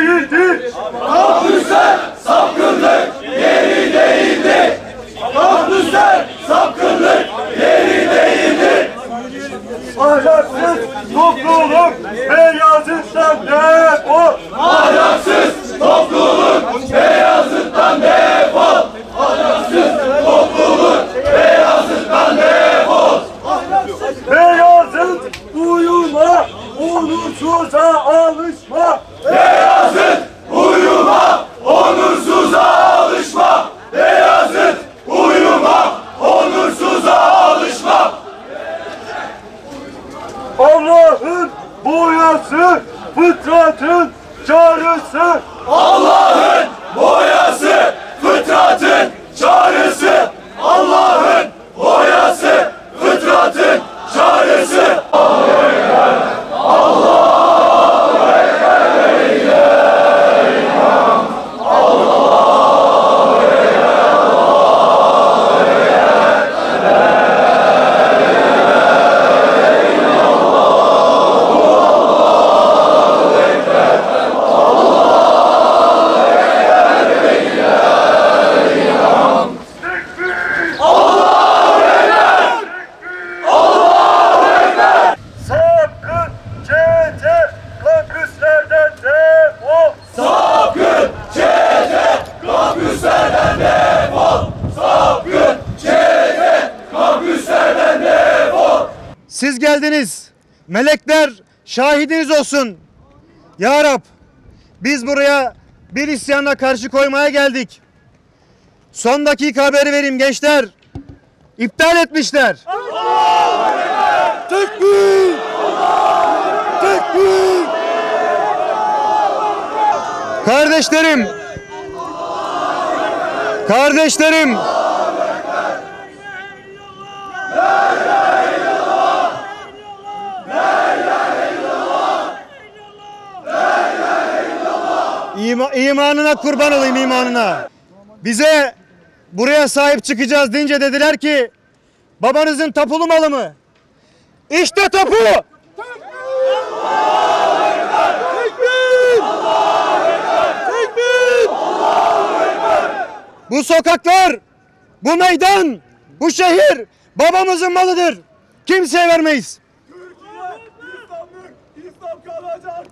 değildir. Kampüsler sapkınlık yeri değildir. Kampüsler sapkınlık yeri değildir. Ahlaksız topluluk Beyazıt'tan defol. Ahlaksız topluluk Beyazıt'tan defol. Ahlaksız topluluk Beyazıt'tan defol. Beyazıt uyuma, onursuza alışma. Beyazıt uyuma, onursuza alışma. Beyazıt uyuma, onursuza alışma. Allah'ın boyası, fıtratın çağrısı. Allah'ın boyası, fıtratın çağrısı. Allah'ın boyası, fıtratın çağrısı. Sakın çete kampüslerden defol. Sapkın çete kampüslerden defol. Sapkın çete kampüslerden defol. Siz geldiniz. Melekler şahidiniz olsun. Ya Rab, biz buraya bir isyanla karşı koymaya geldik. Son dakika haberi vereyim gençler. İptal etmişler. Tekbir! Tekbir! Kardeşlerim! Kardeşlerim! İmanına kurban olayım, imanına. Bize buraya sahip çıkacağız deyince dediler ki babanızın tapulu malı mı? İşte tapu! Tekbir! Tekbir! Bu sokaklar, bu meydan, bu şehir babamızın malıdır. Kimseye vermeyiz. İslam kalacak.